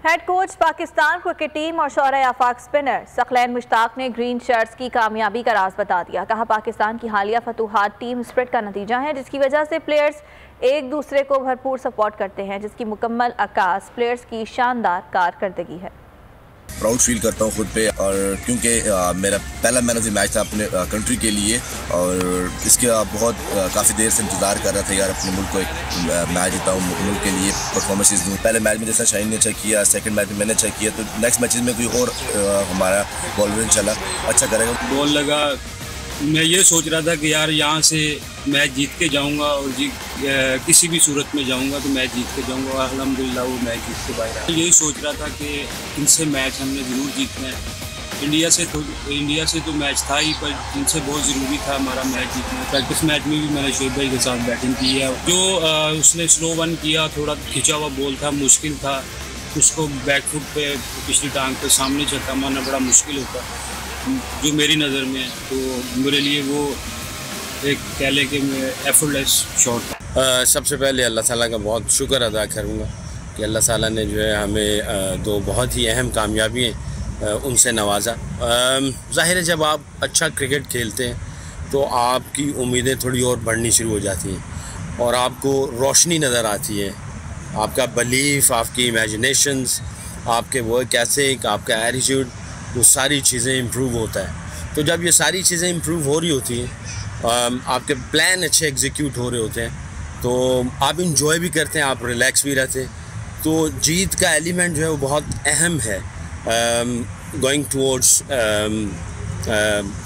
Head coach Pakistan cricket team और शौहरे आफाक spinner Saqlain Mushtaq ने green shirts की कामयाबी का राज बता दिया। कहा, पाकिस्तान की हालिया फतूहात टीम स्पिरिट का नतीजा है, जिसकी वजह से प्लेयर्स एक दूसरे को भरपूर सपोर्ट करते हैं, जिसकी मुकम्मल अक्कास प्लेयर्स की शानदार कारकर्दगी है। प्राउड फील करता हूँ खुद पे, और क्योंकि मेरा पहला मैन ऑफ द मैच था अपने कंट्री के लिए, और इसके बहुत काफ़ी देर से इंतज़ार कर रहा था यार अपने मुल्क को एक मैच जिताऊँ, मुल्क के लिए परफॉर्मेंसेस दूँ। पहले मैच में जैसा शाहीन ने अच्छा किया, सेकंड मैच में मैंने अच्छा किया, तो नेक्स्ट मैचेस में कोई और हमारा बॉलर चला अच्छा करेगा। बॉल लगा, मैं ये सोच रहा था कि यार यहाँ से मैच जीत के जाऊँगा, और किसी भी सूरत में जाऊँगा तो मैच जीत के जाऊँगा, और अल्हम्दुलिल्लाह वो मैच जीत के बाहर आया। यही सोच रहा था कि इनसे मैच हमने ज़रूर जीतना है। इंडिया से तो मैच था ही, पर इनसे बहुत ज़रूरी था हमारा मैच जीतना। प्रैक्टिस मैच में भी मैंने शोएब भाई के साथ बैटिंग की है। जो उसने स्लो वन किया, थोड़ा खिंचा हुआ बॉल था, मुश्किल था, उसको बैक फुट पे पिछली टांग पे सामने छक्का मारना बड़ा मुश्किल होता जो मेरी नज़र में, तो मेरे लिए वो एक कह लें कि एफर्टलेस शॉट था। सबसे पहले अल्लाह ताला का बहुत शुक्र अदा करूँगा कि अल्लाह ताला ने जो है हमें दो बहुत ही अहम कामयाबियाँ उनसे नवाजा। ज़ाहिर है जब आप अच्छा क्रिकेट खेलते हैं तो आपकी उम्मीदें थोड़ी और बढ़नी शुरू हो जाती हैं, और आपको रोशनी नज़र आती है। आपका बिलीफ, आपकी इमेजिनेशंस, आपके वर्क एथिक, आपका एटीट्यूड, वो सारी चीज़ें इम्प्रूव होता है। तो जब ये सारी चीज़ें इम्प्रूव हो रही होती हैं, आपके प्लान अच्छे एग्जीक्यूट हो रहे होते हैं, तो आप इंजॉय भी करते हैं, आप रिलैक्स भी रहते हैं। तो जीत का एलिमेंट जो है वो बहुत अहम है गोइंग टूवर्ड्स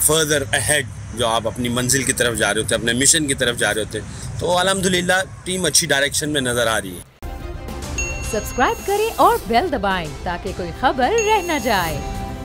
फर्दर अहेड। जो आप अपनी मंजिल की तरफ जा रहे होते हैं, अपने मिशन की तरफ जा रहे होते हैं, तो अल्हम्दुलिल्लाह टीम अच्छी डायरेक्शन में नज़र आ रही है। सब्सक्राइब करें और बेल दबाएं ताकि कोई खबर रह न जाए।